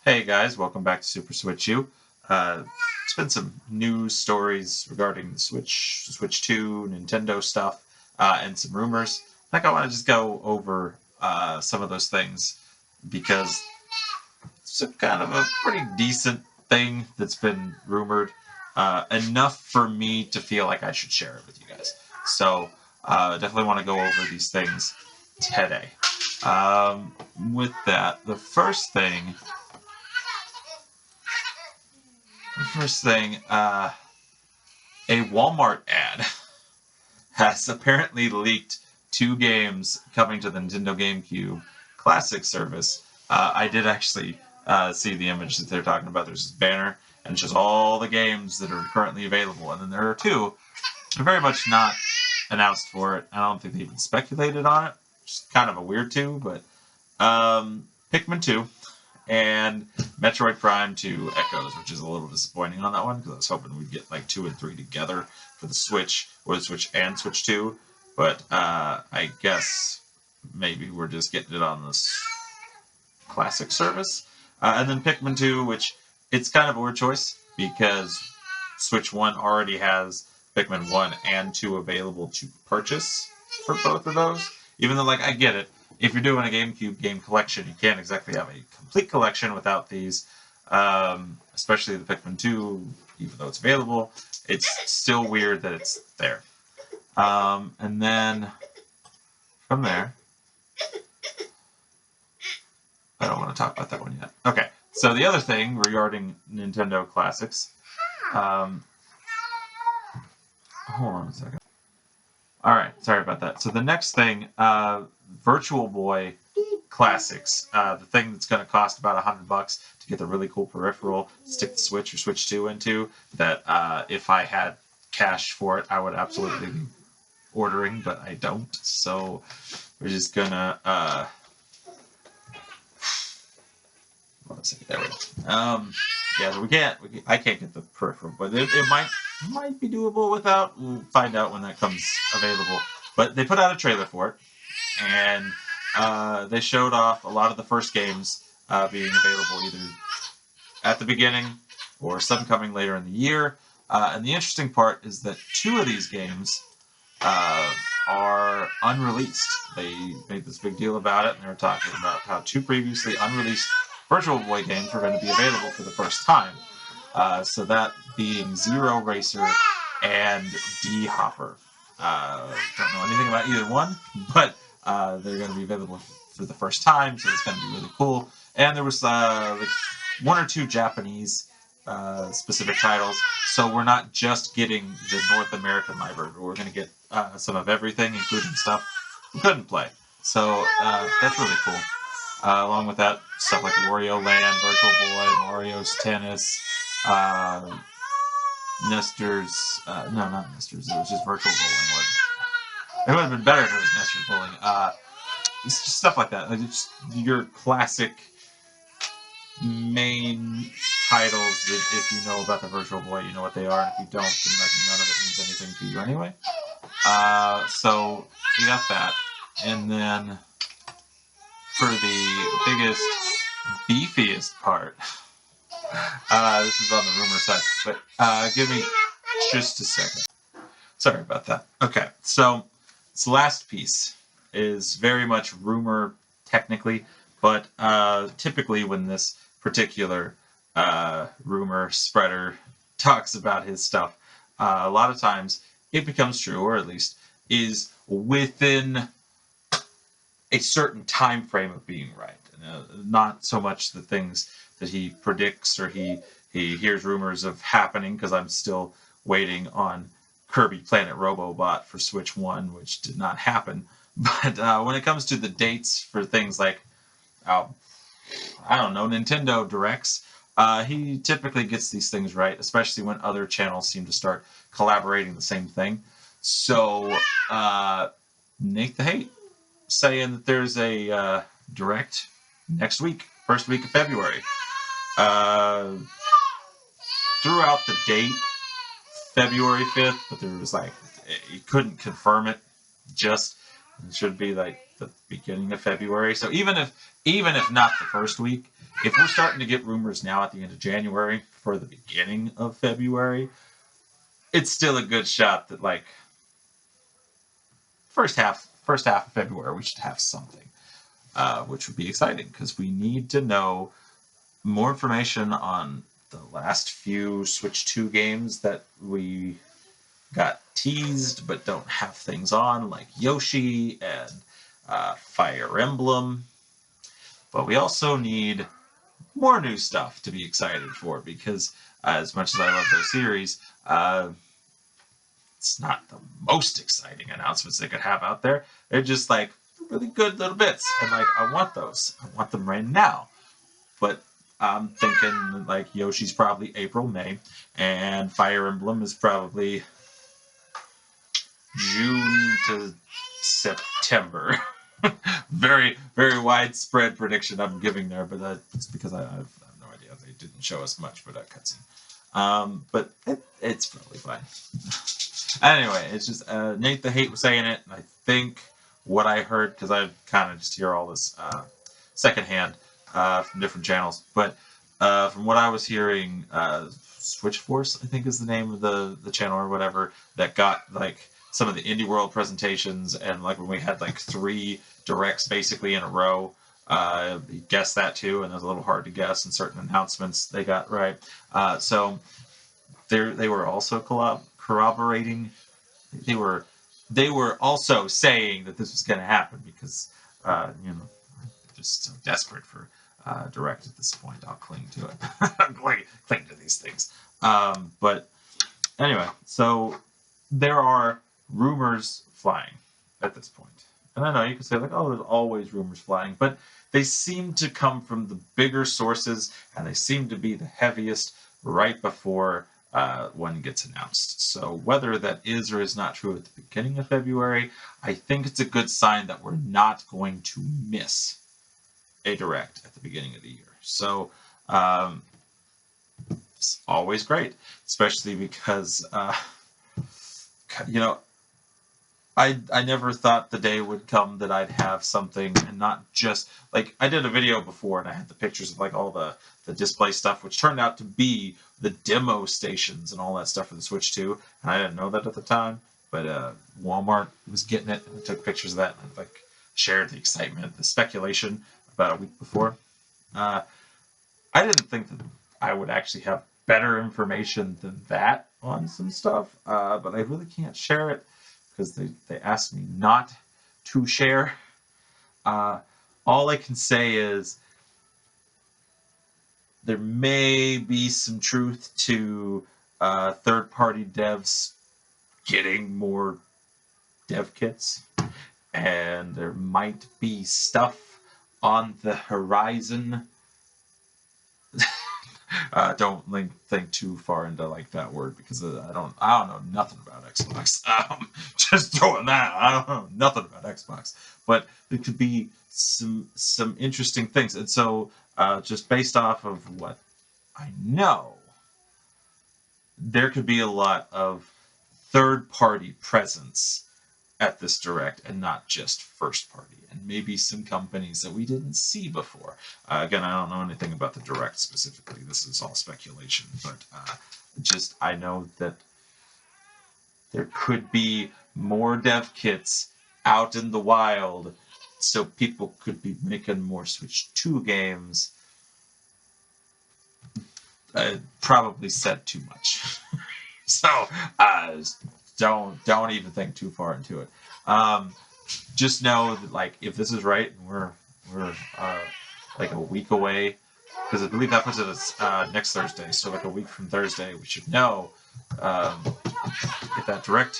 Hey guys, welcome back to Super Switch U. It's been some news stories regarding the Switch 2, Nintendo stuff, and some rumors. I think I want to just go over some of those things because it's kind of a pretty decent thing that's been rumored. Enough for me to feel like I should share it with you guys. So definitely want to go over these things today. With that, the first thing, a Walmart ad has apparently leaked two games coming to the Nintendo GameCube Classic service. I did actually see the image that they're talking about. There's this banner, and it's just all the games that are currently available. And then there are two very much not announced for it. I don't think they even speculated on it. It's kind of a weird two, but Pikmin 2 and Metroid Prime 2 Echoes, which is a little disappointing on that one because I was hoping we'd get like 2 and 3 together for the Switch, or the Switch and Switch 2. But I guess maybe we're just getting it on this classic service. And then Pikmin 2, which it's kind of a weird choice because Switch 1 already has Pikmin 1 and 2 available to purchase for both of those. Even though, like, I get it. If you're doing a GameCube game collection, you can't exactly have a complete collection without these, especially the Pikmin 2, even though it's available. It's still weird that it's there. And then from there, I don't want to talk about that one yet. Okay, so the other thing regarding Nintendo Classics, hold on a second. All right, sorry about that. So the next thing, Virtual Boy Classics, the thing that's going to cost about $100 to get the really cool peripheral, stick the Switch or Switch 2 into. That if I had cash for it, I would absolutely be ordering, but I don't. So we're just gonna. Let's see. There we go. Yeah, so I can't get the peripheral, but it might be doable without. We'll find out when that comes available. But they put out a trailer for it, and they showed off a lot of the first games being available either at the beginning or some coming later in the year. And the interesting part is that two of these games are unreleased. They made this big deal about it, and they were talking about how two previously unreleased Virtual Boy games were going to be available for the first time. So that being Zero Racer and D Hopper. Don't know anything about either one, but they're going to be available for the first time, so it's going to be really cool. And there was like one or two Japanese specific titles, so we're not just getting the North American library, but we're going to get some of everything, including stuff we couldn't play. So that's really cool. Along with that, stuff like Wario Land, Virtual Boy, Mario's Tennis, Nestor's. No, not Nestor's. It was just Virtual Bowling. It would have been better if it was Nestor's Bowling. It's just stuff like that. Like it's your classic main titles that if you know about the Virtual Boy, you know what they are. And if you don't, then like none of it means anything to you anyway. So we got that. And then for the biggest, beefiest part, this is on the rumor side, but give me just a second. Sorry about that. Okay, so this last piece is very much rumor technically, but typically when this particular rumor spreader talks about his stuff, a lot of times it becomes true, or at least is within a certain time frame of being right. Not so much the things that he predicts or he hears rumors of happening, because I'm still waiting on Kirby Planet Robobot for Switch 1, which did not happen. But when it comes to the dates for things like, I don't know, Nintendo Directs, he typically gets these things right, especially when other channels seem to start collaborating the same thing. So, Nate the Hate saying that there's a Direct next week, first week of February. Throughout the date, February 5th, but there was like, he couldn't confirm it just It should be like the beginning of February. So even if not the first week, if we're starting to get rumors now at the end of January for the beginning of February, it's still a good shot that like first half of February we should have something, which would be exciting because we need to know more information on the last few Switch 2 games that we got teased but don't have things on, like Yoshi and Fire Emblem. But we also need more new stuff to be excited for because as much as I love those series, it's not the most exciting announcements they could have out there. They're just like really good little bits, and like I want those. I want them right now. But I'm thinking like Yoshi's probably April, May, and Fire Emblem is probably June to September. Very, very widespread prediction I'm giving there, but that's because I have no idea. They didn't show us much for that cutscene. But it's probably fine. Anyway, it's just Nate the Hate was saying it, and I think what I heard, because I kind of just hear all this secondhand from different channels, but from what I was hearing, Switch Force, I think is the name of the channel or whatever, that got like some of the Indie World presentations, and like when we had like 3 directs basically in a row, he guessed that too, and it was a little hard to guess, and certain announcements they got right. So they were also corroborating. They were also saying that this was going to happen because I'm just so desperate for direct at this point. I'll cling to it. cling to these things. But anyway, so there are rumors flying at this point. And I know you can say like, oh, there's always rumors flying, but they seem to come from the bigger sources, and they seem to be the heaviest right before one gets announced. So whether that is or is not true at the beginning of February, I think it's a good sign that we're not going to miss a direct at the beginning of the year. So it's always great, especially because I never thought the day would come that I'd have something, and not just like I did a video before and I had the pictures of like all the display stuff, which turned out to be the demo stations and all that stuff for the Switch 2, and I didn't know that at the time, but Walmart was getting it, and I took pictures of that, and I like shared the excitement, the speculation about a week before. I didn't think that I would actually have better information than that on some stuff, but I really can't share it because they asked me not to share. All I can say is there may be some truth to third-party devs getting more dev kits, and there might be stuff on the horizon. Don't think too far into like that word because I don't know nothing about Xbox. Just throwing that. I don't know nothing about Xbox, but there could be some interesting things. And so, just based off of what I know, there could be a lot of third-party presence at this direct and not just first party, and maybe some companies that we didn't see before. Again, I don't know anything about the direct specifically. This is all speculation, but just I know that there could be more dev kits out in the wild, so people could be making more Switch 2 games. I probably said too much. So don't even think too far into it. Just know that like if this is right, and we're like a week away, because I believe that puts it as next Thursday. So like a week from Thursday, we should know if that direct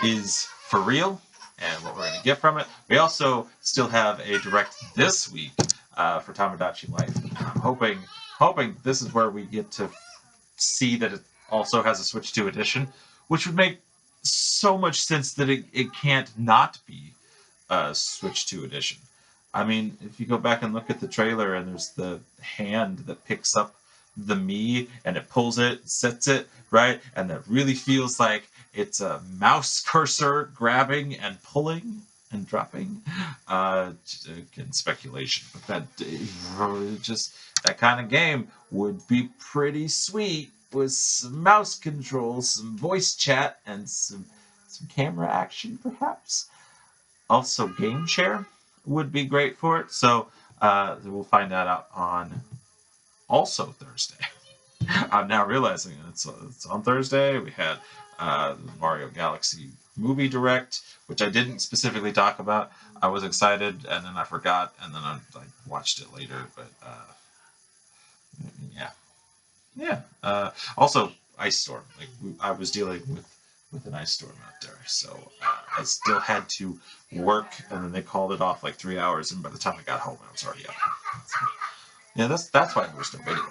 is for real and what we're going to get from it. We also still have a direct this week for Tamagotchi Life. I'm hoping this is where we get to see that it also has a Switch 2 edition, which would make so much sense that it can't not be a Switch 2 edition. I mean, if you go back and look at the trailer, and there's the hand that picks up the Mii and it pulls it, sets it, right? And that really feels like it's a mouse cursor grabbing and pulling. and dropping. Again, speculation, but just that kind of game would be pretty sweet with some mouse controls, some voice chat, and some camera action, perhaps. Also, game share would be great for it. So we'll find that out on also Thursday. I'm now realizing it's on Thursday. We had Mario Galaxy movie direct, which I didn't specifically talk about. I was excited, and then I forgot, and then I watched it later. But yeah. Also, Ice Storm. I was dealing with an ice storm out there, so I still had to work, and then they called it off like 3 hours, and by the time I got home, I was already up. So, yeah, that's why there was no video.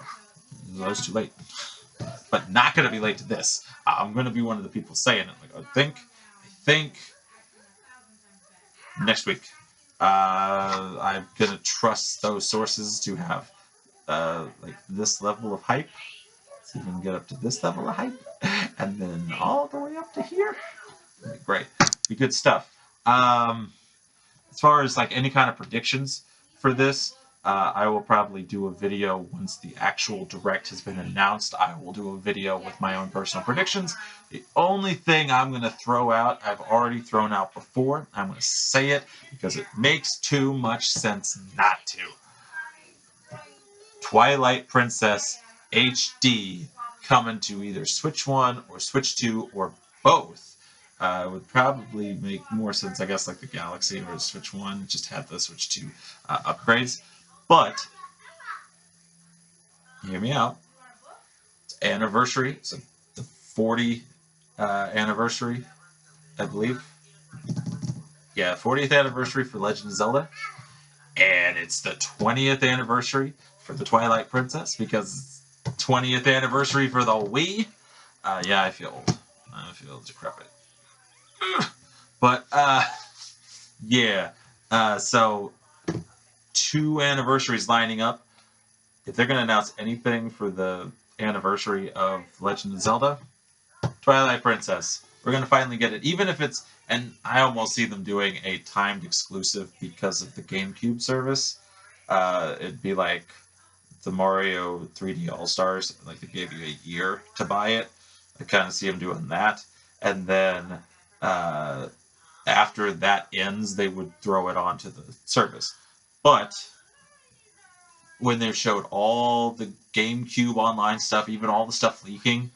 I was too late. But not going to be late to this. I'm going to be one of the people saying it. Like, I think next week. I'm going to trust those sources to have like this level of hype. So you can get up to this level of hype. And then all the way up to here. Great. Be good stuff. As far as like any kind of predictions for this, I will probably do a video once the actual direct has been announced. I will do a video with my own personal predictions. The only thing I'm going to throw out, I've already thrown out before. I'm going to say it because it makes too much sense not to. Twilight Princess HD coming to either Switch 1 or Switch 2 or both. Would probably make more sense, I guess, like the Galaxy or the Switch 1 just had the Switch 2 upgrades. But, hear me out, it's anniversary, so the 40 anniversary, I believe. Yeah, 40th anniversary for Legend of Zelda. And it's the 20th anniversary for the Twilight Princess, because 20th anniversary for the Wii. Yeah, I feel old. I feel decrepit. But, yeah. So, 2 anniversaries lining up. If they're going to announce anything for the anniversary of Legend of Zelda, Twilight Princess. We're going to finally get it. Even if it's, and I almost see them doing a timed exclusive because of the GameCube service. It'd be like the Mario 3D All-Stars. Like they gave you a year to buy it. I kind of see them doing that. And then after that ends, they would throw it onto the service. But when they showed all the GameCube Online stuff, even all the stuff leaking,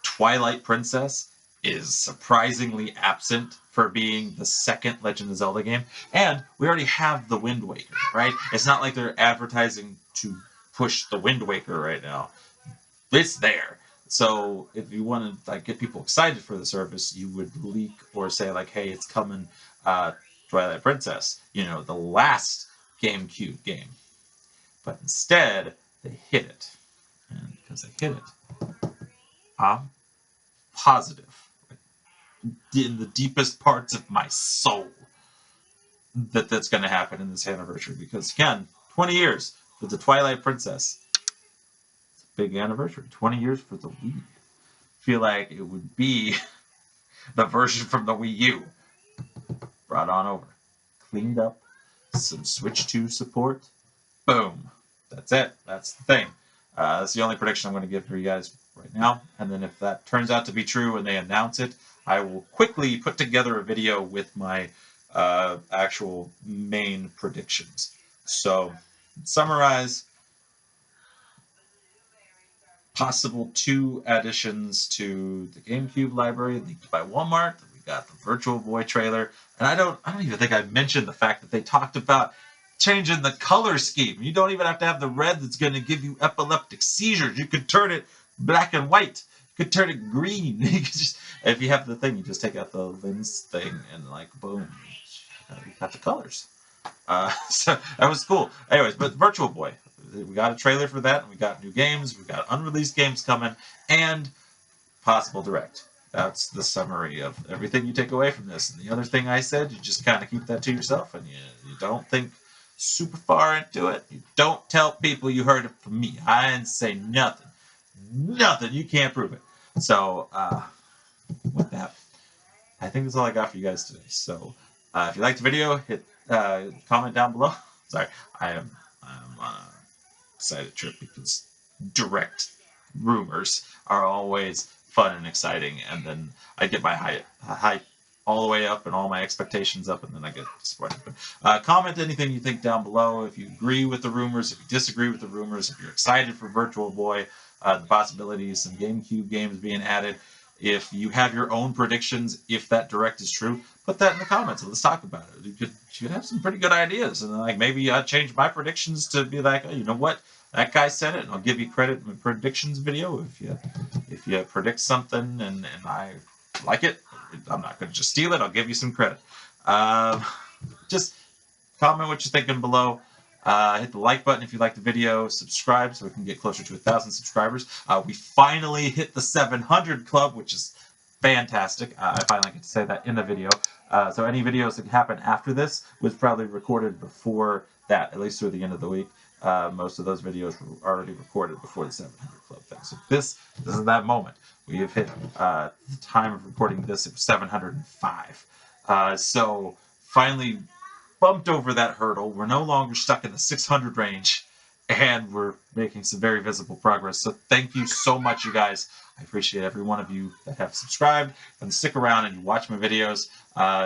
Twilight Princess is surprisingly absent for being the second Legend of Zelda game. And we already have the Wind Waker, right? It's not like they're advertising to push the Wind Waker right now. It's there. So if you want to get people excited for the service, you would leak or say hey, it's coming, Twilight Princess, the last GameCube game. But instead, they hid it. And because they hid it, I'm positive, in the deepest parts of my soul, that's going to happen in this anniversary. Because, again, 20 years for the Twilight Princess. It's a big anniversary. 20 years for the Wii. I feel like it would be the version from the Wii U. Brought on over. Cleaned up. Some Switch 2 support. Boom. That's it. That's the thing. That's the only prediction I'm going to give for you guys right now. And then if that turns out to be true and they announce it, I will quickly put together a video with my actual main predictions. So, summarize, possible 2 additions to the GameCube library leaked by Walmart. We got the Virtual Boy trailer, and I don't even think I mentioned the fact that they talked about changing the color scheme. You don't even have to have the red that's going to give you epileptic seizures. You could turn it black and white. You could turn it green. You could just, if you have the thing, you just take out the lens thing and boom, you got the colors. So that was cool. Anyways, but Virtual Boy, we got a trailer for that. And we got new games. We got unreleased games coming, and possible direct. That's the summary of everything you take away from this. And the other thing I said, you just kind of keep that to yourself, and you don't think super far into it. You don't tell people you heard it from me. I didn't say nothing. Nothing. You can't prove it. So, with that, I think that's all I got for you guys today. So, If you liked the video, hit comment down below. Sorry, I'm on a excited trip because direct rumors are always fun and exciting, and then I get my hype all the way up and all my expectations up, and then I get disappointed. But comment anything you think down below. If you agree with the rumors, if you disagree with the rumors, if you're excited for Virtual Boy, the possibilities, some GameCube games being added. If you have your own predictions, if that direct is true, put that in the comments and let's talk about it. You could have some pretty good ideas, and like maybe I change my predictions to be like, oh, you know what, that guy said it, and I'll give you credit in the predictions video if you predict something and I like it. I'm not going to just steal it. I'll give you some credit. Just comment what you're thinking below. Hit the like button if you like the video. Subscribe so we can get closer to 1,000 subscribers. We finally hit the 700 club, which is fantastic. I finally get to say that in the video. So any videos that happen after this was probably recorded before that, at least through the end of the week. Most of those videos were already recorded before the 700 club thing. So this is that moment. We have hit the time of recording this. It was 705. So finally bumped over that hurdle. We're no longer stuck in the 600 range, and we're making some very visible progress. So thank you so much, you guys. I appreciate every one of you that have subscribed and stick around and you watch my videos.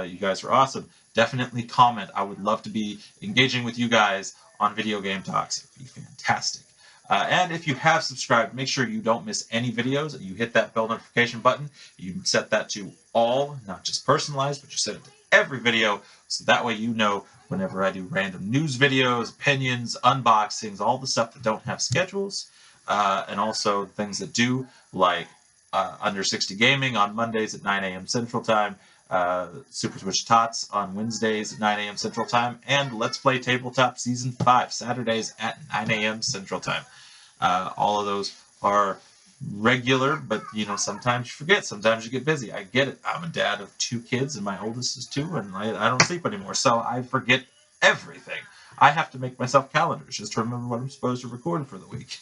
You guys are awesome. Definitely comment. I would love to be engaging with you guys on Video Game Talks. It would be fantastic. And if you have subscribed, make sure you don't miss any videos. You hit that bell notification button. You set that to all, not just personalized, but you set it to every video. So that way you know whenever I do random news videos, opinions, unboxings, all the stuff that don't have schedules, and also things that do, like Under 60 Gaming on Mondays at 9 a.m. Central Time, Super Switch Tots on Wednesdays at 9 a.m. Central Time, and Let's Play Tabletop Season 5 Saturdays at 9 a.m. Central Time. All of those are regular, but you know, sometimes you forget, sometimes you get busy. I get it. I'm a dad of 2 kids, and my oldest is 2, and I don't sleep anymore, so I forget everything. I have to make myself calendars just to remember what I'm supposed to record for the week.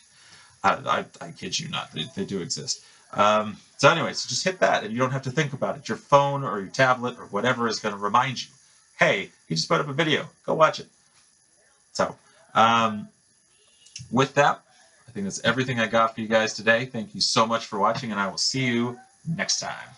I kid you not, they do exist. So anyways, just hit that, and you don't have to think about it. Your phone or your tablet or whatever is going to remind you, hey, you just put up a video, go watch it. So with that, I think that's everything I got for you guys today. Thank you so much for watching, and I will see you next time.